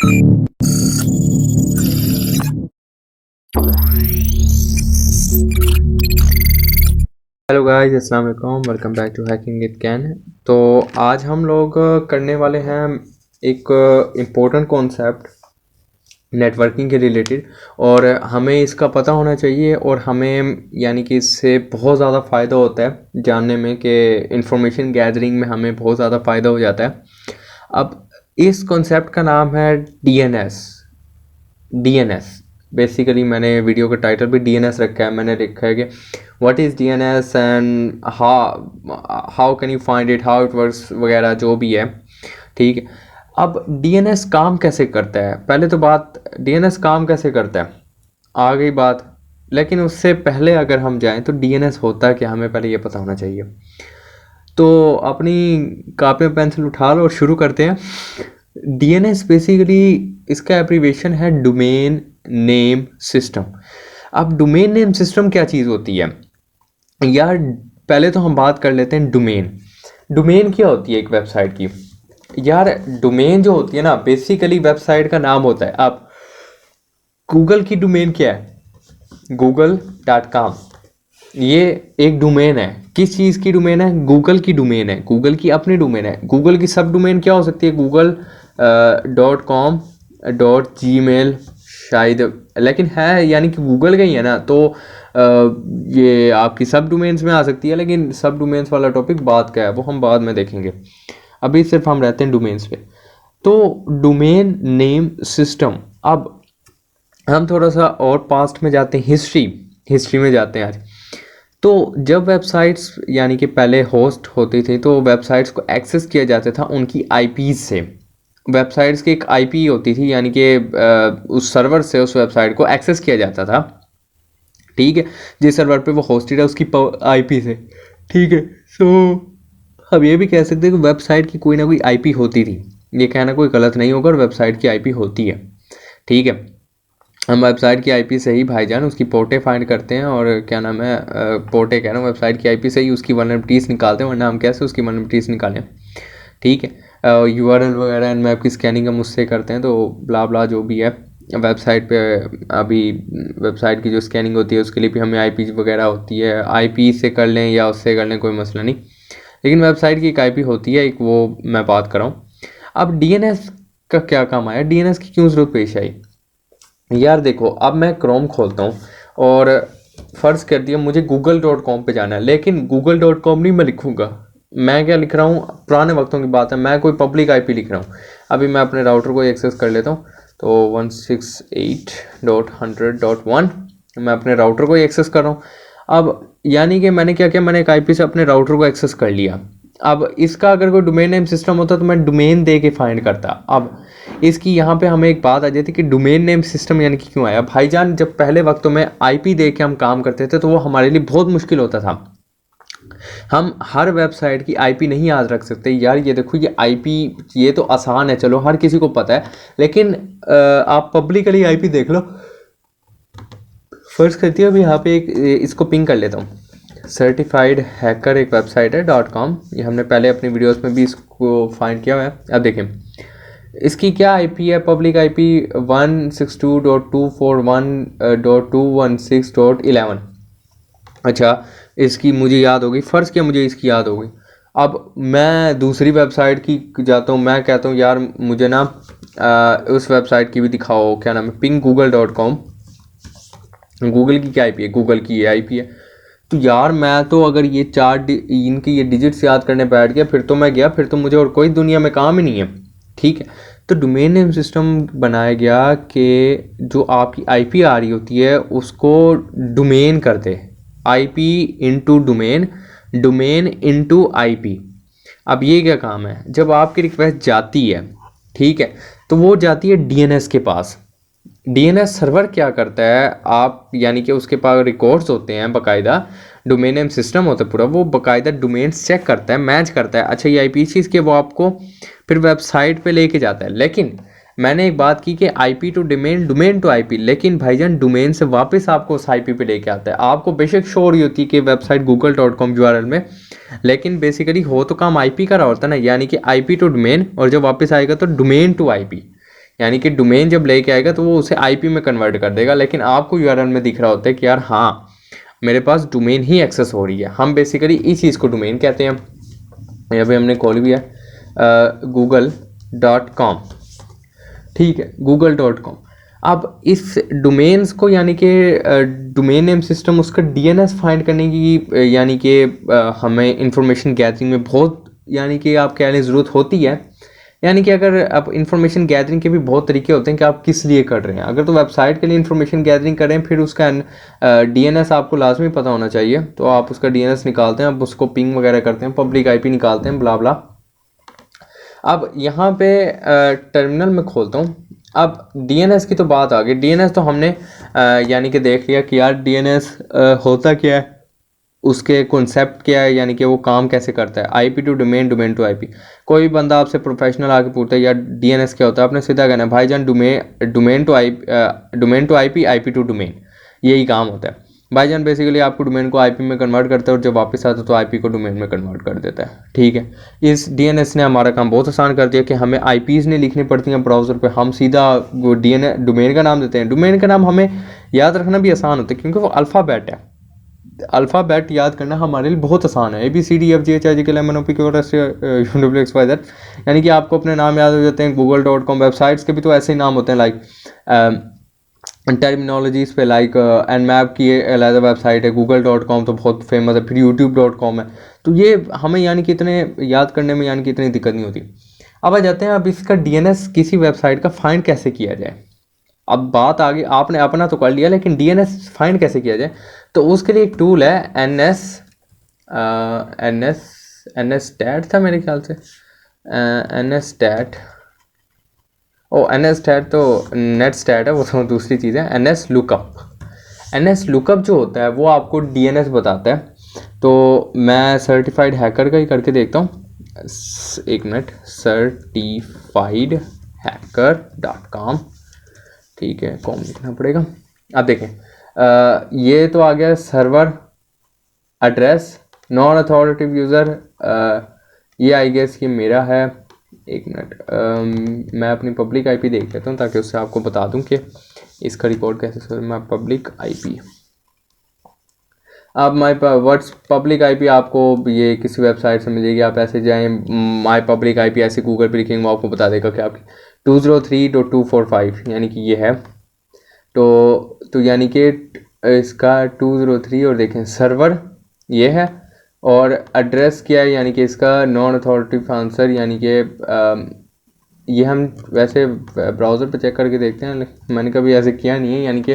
Hello guys, अस्सलाम वालेकुम। Welcome back to hacking with कैन। तो आज हम लोग करने वाले हैं एक इम्पोर्टेंट कॉन्सेप्ट नेटवर्किंग के रिलेटेड, और हमें इसका पता होना चाहिए, और हमें यानी कि इससे बहुत ज़्यादा फ़ायदा होता है जानने में कि इंफॉर्मेशन गैदरिंग में हमें बहुत ज़्यादा फ़ायदा हो जाता है। अब इस कॉन्सेप्ट का नाम है डीएनएस। डीएनएस बेसिकली मैंने वीडियो का टाइटल भी डीएनएस रखा है। मैंने लिखा है कि what is DNS and how can you find it, how it works वगैरह जो भी है। ठीक है, अब डीएनएस काम कैसे करता है, पहले तो बात डीएनएस काम कैसे करता है आ गई बात। लेकिन उससे पहले अगर हम जाएं तो डीएनएस होता है क्या, हमें पहले ये पता होना चाहिए। तो अपनी कॉपी पेंसिल उठा लो और शुरू करते हैं। डीएनएस बेसिकली इसका एब्रीविएशन है डोमेन नेम सिस्टम। अब डोमेन नेम सिस्टम क्या चीज़ होती है यार, पहले तो हम बात कर लेते हैं डोमेन। डोमेन क्या होती है एक वेबसाइट की यार? डोमेन जो होती है ना, बेसिकली वेबसाइट का नाम होता है। अब गूगल की डोमेन क्या है? google.com। ये एक डोमेन है। किस चीज़ की डोमेन है? गूगल की डोमेन है, गूगल की अपनी डोमेन है। गूगल की सब डोमेन क्या हो सकती है? google.com .gmail शायद, लेकिन है यानी कि गूगल का ही है ना, तो ये आपकी सब डोमेन्स में आ सकती है। लेकिन सब डोमेन्स वाला टॉपिक बात का है, वो हम बाद में देखेंगे। अभी सिर्फ हम रहते हैं डोमेन्स पे। तो डोमेन नेम सिस्टम। अब हम थोड़ा सा और पास्ट में जाते हैं, हिस्ट्री में जाते हैं आज। तो जब वेबसाइट्स यानी कि पहले होस्ट होती थी, तो वेबसाइट्स को एक्सेस किया जाता था उनकी आईपीज से। वेबसाइट्स की एक आईपी होती थी, यानी कि उस सर्वर से उस वेबसाइट को एक्सेस किया जाता था। ठीक है, जिस सर्वर पे वो होस्टेड है उसकी आईपी से। ठीक है, सो हम ये भी कह सकते हैं कि वेबसाइट की कोई ना कोई आईपी होती थी। ये कहना कोई गलत नहीं होगा, और वेबसाइट की आईपी होती है। ठीक है, हम वेबसाइट की आईपी से ही भाईजान उसकी पोर्टे फाइंड करते हैं, और क्या नाम है, पोर्टे कह रहा हूँ, वेबसाइट की आईपी से ही उसकी वल्नरेबिलिटीज़ निकालते हैं, वरना हम कैसे उसकी वल्नरेबिलिटीज़ निकालें। ठीक है, यूआरएल वगैरह एंड मैप की स्कैनिंग हम उससे करते हैं, तो ब्ला ब्ला जो भी है वेबसाइट पे। अभी वेबसाइट की जो स्कैनिंग होती है उसके लिए भी हमें आईपी वगैरह होती है। आईपी से कर लें या उससे कर लें, कोई मसला नहीं, लेकिन वेबसाइट की एक आईपी होती है, एक वो मैं बात कर रहा हूँ। अब डीएनएस का क्या काम आया, डीएनएस की क्यों ज़रूरत पेश आई यार? देखो, अब मैं क्रोम खोलता हूँ और फ़र्ज़ कर दिया मुझे google.com पे जाना है, लेकिन google.com नहीं मैं लिखूँगा। मैं क्या लिख रहा हूँ, पुराने वक्तों की बात है, मैं कोई पब्लिक आईपी लिख रहा हूँ। अभी मैं अपने राउटर को एक्सेस कर लेता हूँ, तो 168.100.1 मैं अपने राउटर को ही एक्सेस कर रहा हूँ। अब यानी कि मैंने क्या किया, मैंने एक आईपी से अपने राउटर को एक्सेस कर लिया। अब इसका अगर कोई डोमेन नेम सिस्टम होता तो मैं डोमेन दे के फाइंड करता। अब इसकी यहाँ पे हमें एक बात आ जाती कि डोमेन नेम सिस्टम यानी कि क्यों आया भाईजान। जब पहले वक्तों में आईपी दे के हम काम करते थे तो वो हमारे लिए बहुत मुश्किल होता था। हम हर वेबसाइट की आईपी नहीं याद रख सकते यार। ये देखो, ये आईपी ये तो आसान है, चलो हर किसी को पता है, लेकिन आप पब्लिकली आईपी देख लो। फर्स्ट करती है अभी यहाँ पे एक इसको पिंग कर लेता हूँ। सर्टिफाइड हैकर एक वेबसाइट है .com। ये हमने पहले अपनी वीडियोस में भी इसको फाइंड किया हुआ है। अब देखें इसकी क्या आईपी है, पब्लिक आईपी 162.241.216.11। अच्छा, इसकी मुझे याद होगी, फ़र्ज़ किया मुझे इसकी याद होगी। अब मैं दूसरी वेबसाइट की जाता हूँ, मैं कहता हूँ यार मुझे ना उस वेबसाइट की भी दिखाओ, क्या नाम है, पिंग google.com। गूगल की क्या आईपी है? गूगल की ये आईपी है। तो यार मैं तो अगर ये इनकी ये डिजिट्स याद करने बैठ गया, फिर तो मैं गया, फिर तो मुझे और कोई दुनिया में काम ही नहीं है। ठीक है, तो डोमेन नेम सिस्टम बनाया गया कि जो आपकी आईपी आ रही होती है उसको डोमेन कर दे। IP into domain, domain into IP. अब ये क्या काम है, जब आपकी रिक्वेस्ट जाती है, ठीक है, तो वो जाती है डीएनएस के पास। डीएनएस सर्वर क्या करता है, आप यानी कि उसके पास रिकॉर्ड्स होते हैं बाकायदा, डोमेन नेम सिस्टम होता है पूरा, वो बाकायदा डोमेन्स चेक करता है, मैच करता है। अच्छा, ये आईपी चीज़ के वो आपको फिर वेबसाइट पे लेके जाता है। लेकिन मैंने एक बात की कि IP to domain, domain to IP, लेकिन भाईजान डोमेन से वापस आपको उस आईपी पे लेके आता है। आपको बेशक शो हो रही होती है कि वेबसाइट google.com यूआरएल में, लेकिन बेसिकली हो तो काम आईपी का रहा होता है ना, यानी कि आईपी टू डोमेन, और जब वापस आएगा तो डोमेन टू आईपी। यानी कि डोमेन जब लेके आएगा तो वो उसे आईपी में कन्वर्ट कर देगा, लेकिन आपको यूआरएल में दिख रहा होता है कि यार हाँ मेरे पास डोमेन ही एक्सेस हो रही है। हम बेसिकली इस चीज़ को डोमेन कहते हैं। यहाँ पे हमने खोल भी है google.com, ठीक है, google.com। अब इस डोमेन्स को यानी कि डोमेन नेम सिस्टम उसका डीएनएस फाइंड करने की यानी कि हमें इंफॉर्मेशन गैदरिंग में बहुत यानी कि आप कह लें ज़रूरत होती है। यानी कि अगर आप इंफॉर्मेशन गैदरिंग के भी बहुत तरीके होते हैं कि आप किस लिए कर रहे हैं। अगर तो वेबसाइट के लिए इंफॉर्मेशन गैदरिंग कर रहे हैं फिर उसका डीएनएस आपको लाजमी पता होना चाहिए। तो आप उसका डीएनएस निकालते हैं, आप उसको पिंग वगैरह करते हैं, पब्लिक आईपी निकालते हैं, ब्ला ब्ला। अब यहाँ पे टर्मिनल में खोलता हूँ। अब डीएनएस की तो बात आ गई। डीएनएस तो हमने यानी कि देख लिया कि यार डीएनएस होता क्या है, उसके कॉन्सेप्ट क्या है, यानी कि वो काम कैसे करता है। IP to domain, domain to IP. कोई भी बंदा आपसे प्रोफेशनल आके पूछता है यार डीएनएस क्या होता है, आपने सीधा कहना है भाईजान domain to IP, IP to domain, यही काम होता है भाईजान। बेसिकली आपको डोमेन को आईपी में कन्वर्ट करता है और जब वापस आता है तो आईपी को डोमेन में कन्वर्ट कर देता है, ठीक है। इस डीएनएस ने हमारा काम बहुत आसान कर दिया कि हमें आईपीज़ नहीं लिखनी पड़ती हैं ब्राउज़र पे, हम सीधा वो डोमेन का नाम देते हैं। डोमेन का नाम हमें याद रखना भी आसान होता है क्योंकि वो अल्फ़ाबेट है। अल्फ़ाबेट याद करना हमारे लिए बहुत आसान है। ABCDFGHIJKLMNOP QRS UWXYZ, यानी कि आपको अपने नाम याद हो जाते हैं। google.com वेबसाइट्स के भी तो ऐसे ही नाम होते हैं, लाइक टर्मिनोलॉजीज़ पे लाइक nmap की अलग वेबसाइट है, google.com तो बहुत फेमस है, फिर youtube.com है। तो ये हमें यानी कि इतने याद करने में यानी कि इतनी दिक्कत नहीं होती। अब आ जाते हैं अब इसका डीएनएस किसी वेबसाइट का फाइंड कैसे किया जाए। अब बात आ गई, आपने अपना तो कर लिया लेकिन डीएनएस फाइंड कैसे किया जाए। तो उसके लिए एक टूल है NSStat था मेरे ख्याल से, NSStat। NSStat तो नेटस्टैट है, वो तो दूसरी चीज़ है। NS लुकअप जो होता है वो आपको डीएनएस बताता है। तो मैं सर्टिफाइड हैकर का ही करके देखता हूँ, एक मिनट। certifiedhacker.com, ठीक है, कॉम लिखना पड़ेगा। अब देखें ये तो आ गया server address, non authoritative user, ये आई गेस ये मेरा है। एक मिनट मैं अपनी पब्लिक आईपी देख लेता हूँ ताकि उससे आपको बता दूँ कि इसका रिकॉर्ड कैसे सर। मैं पब्लिक आईपी, अब व्हाट्स पब्लिक आईपी आपको ये किसी वेबसाइट से मिलेगी। आप ऐसे जाएं माई पब्लिक आईपी ऐसे गूगल पर लिखेंगे, वो आपको बता देगा कि आपकी 203.245 यानी कि ये है। तो यानी कि इसका 203 और देखें सर्वर ये है और एड्रेस क्या है, यानी कि इसका नॉन अथॉरिटेटिव आंसर, यानी कि ये हम वैसे ब्राउज़र पे चेक करके देखते हैं, मैंने कभी ऐसे किया नहीं है। यानी कि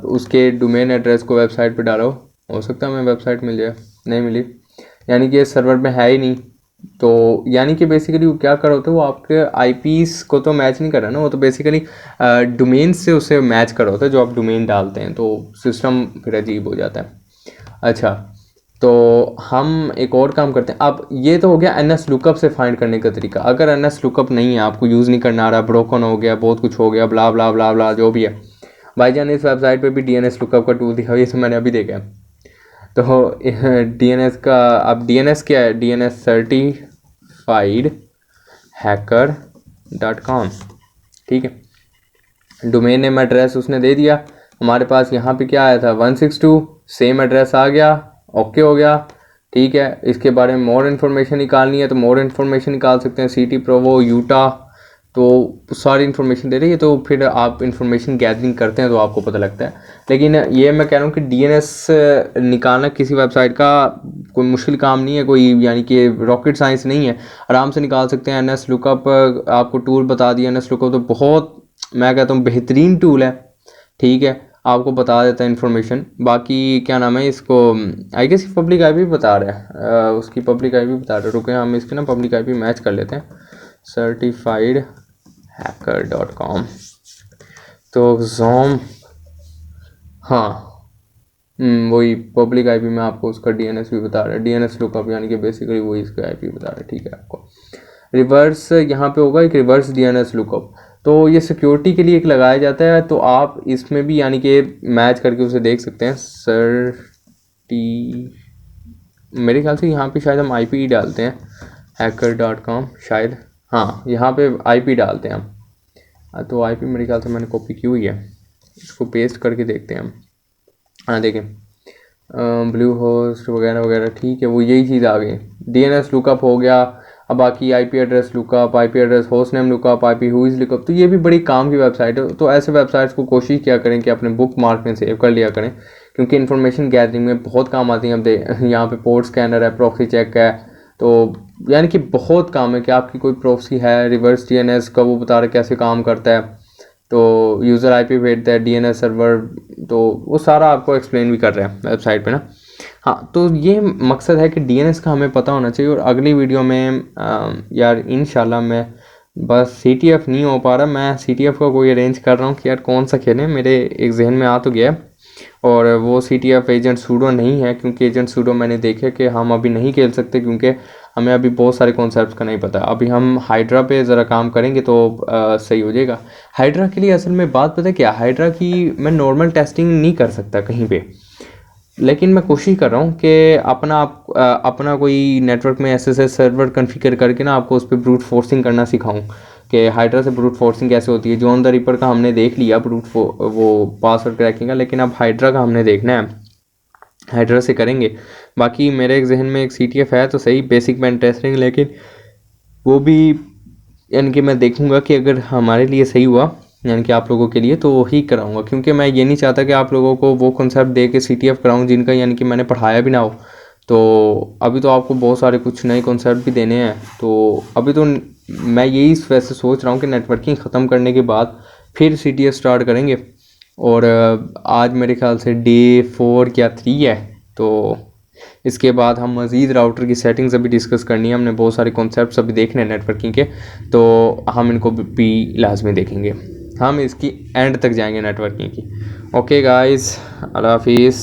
उसके डोमेन एड्रेस को वेबसाइट पे डालो, हो सकता है हमें वेबसाइट मिल जाए, नहीं मिली, यानी कि सर्वर में है ही नहीं। तो यानी कि बेसिकली वो क्या कर होता है, वो आपके आईपीस को तो मैच नहीं कर रहा ना, वो तो बेसिकली डोमेन से उसे मैच कर होता है जो आप डोमेन डालते हैं। तो सिस्टम फिर अजीब हो जाता है। अच्छा, तो हम एक और काम करते हैं। अब ये तो हो गया NS लुकअप से फाइंड करने का तरीका। अगर NS लुकअप नहीं है, आपको यूज़ नहीं करना आ रहा, ब्रोकन हो गया, बहुत कुछ हो गया, ब्ला ब्ला ब्ला ब्ला जो भी है, भाईजान इस वेबसाइट पे भी DNS लुकअप का टूल दिखा, ये तो मैंने अभी देखा है। तो DNS का, अब DNS क्या है, DNS certifiedhacker.com, ठीक है। डोमेन नेम एड्रेस उसने दे दिया, हमारे पास यहाँ पे क्या आया था 162, सेम एड्रेस आ गया, ओके हो गया, ठीक है। इसके बारे में मोर इन्फॉर्मेशन निकालनी है तो मोर इन्फॉर्मेशन निकाल सकते हैं, सिटी, प्रोवो, यूटा, तो सारी इन्फॉर्मेशन दे रही है। तो फिर आप इन्फॉर्मेशन गैदरिंग करते हैं तो आपको पता लगता है। लेकिन ये मैं कह रहा हूँ कि डीएनएस निकालना किसी वेबसाइट का कोई मुश्किल काम नहीं है, कोई यानी कि रॉकेट साइंस नहीं है, आराम से निकाल सकते हैं। NS लुकअप आपको टूल बता दिया, NS लुकअप तो बहुत, मैं कहता हूँ बेहतरीन टूल है, ठीक है, आपको बता देता है इन्फॉर्मेशन। बाकी क्या नाम है इसको, आई गेस पब्लिक आईपी बता रहा है, उसकी पब्लिक आईपी बता रहा है। रुके हम इसके ना पब्लिक आईपी मैच कर लेते हैं, certifiedhacker.com। तो जोम, हाँ वही पब्लिक आईपी में आपको उसका डीएनएस भी बता रहा है, डीएनएस लुकअप, यानी कि बेसिकली वही इसका आईपी बता रहा है, ठीक है। आपको रिवर्स यहाँ पे होगा एक रिवर्स डीएनएस लुकअप, तो ये सिक्योरिटी के लिए एक लगाया जाता है। तो आप इसमें भी यानी कि मैच करके उसे देख सकते हैं। मेरे ख्याल से यहाँ पे शायद हम आईपी डालते हैं hacker.com, शायद हाँ यहाँ पे आईपी डालते हैं हम, तो आईपी मेरे ख्याल से मैंने कॉपी की हुई है, इसको पेस्ट करके देखते हैं हम। हाँ देखें, ब्लू होस्ट वगैरह वगैरह, ठीक है, वो यही चीज़ आ गई। डीएनएस लुकअप हो गया। अब बाकी IP address lookup, IP address host name lookup, IP whois lookup, तो ये भी बड़ी काम की वेबसाइट है। तो ऐसे वेबसाइट्स को कोशिश किया करें कि अपने बुक मार्क में सेव कर लिया करें, क्योंकि इन्फॉर्मेशन गैदरिंग में बहुत काम आती है। अब यहाँ पे पोर्ट स्कैनर है, प्रॉक्सी चेक है, तो यानी कि बहुत काम है कि आपकी कोई प्रॉक्सी है, रिवर्स डीएनएस का वो बता रहा है कैसे काम करता है, तो यूज़र आईपी भेजता है, डीएनएस सर्वर, तो वो सारा आपको एक्सप्लेन भी कर रहे हैं वेबसाइट पे ना। हाँ, तो ये मकसद है कि डीएनएस का हमें पता होना चाहिए। और अगली वीडियो में यार इंशाल्लाह मैं, बस सीटीएफ नहीं हो पा रहा, मैं सीटीएफ का कोई अरेंज कर रहा हूँ कि यार कौन सा खेलें, मेरे एक जहन में आ तो गया है। और वो सीटीएफ एजेंट सूडो नहीं है, क्योंकि एजेंट सूडो मैंने देखे कि हम अभी नहीं खेल सकते, क्योंकि हमें अभी बहुत सारे कॉन्सेप्ट्स का नहीं पता। अभी हम हाइड्रा पे ज़रा काम करेंगे तो सही हो जाएगा। हाइड्रा के लिए असल में बात पता है क्या, हाइड्रा की मैं नॉर्मल टेस्टिंग नहीं कर सकता कहीं पे, लेकिन मैं कोशिश कर रहा हूँ कि अपना कोई नेटवर्क में एसएसएस सर्वर कॉन्फ़िगर करके ना आपको उस पर ब्रूट फोर्सिंग करना सिखाऊं कि हाइड्रा से ब्रूट फोर्सिंग कैसे होती है। जॉन द रिपर का हमने देख लिया वो पासवर्ड क्रैकिंग का, लेकिन अब हाइड्रा का हमने देखना है, हाइड्रा से करेंगे। बाकी मेरे एक जहन में एक सीटीएफ है तो सही, बेसिक पेन टेस्टिंग, लेकिन वो भी यानी कि मैं देखूंगा कि अगर हमारे लिए सही हुआ, यानी कि आप लोगों के लिए, तो ही कराऊंगा, क्योंकि मैं ये नहीं चाहता कि आप लोगों को वो कॉन्सेप्ट दे के सीटीएफ कराऊं जिनका यानी कि मैंने पढ़ाया भी ना हो। तो अभी तो आपको बहुत सारे कुछ नए कॉन्सेप्ट भी देने हैं, तो अभी तो मैं यही वैसे सोच रहा हूँ कि नेटवर्किंग ख़त्म करने के बाद फिर सीटीएफ स्टार्ट करेंगे। और आज मेरे ख्याल से डे 4 या 3 है, तो इसके बाद हम मज़ीद राउटर की सेटिंग्स अभी डिस्कस करनी है। हमने बहुत सारे कॉन्सेप्ट्स अभी देखने हैं नेटवर्किंग के, तो हम इनको भी लाजमी देखेंगे। हम इसकी एंड तक जाएंगे नेटवर्किंग की। ओके गाइस, अल्लाह हाफिज़।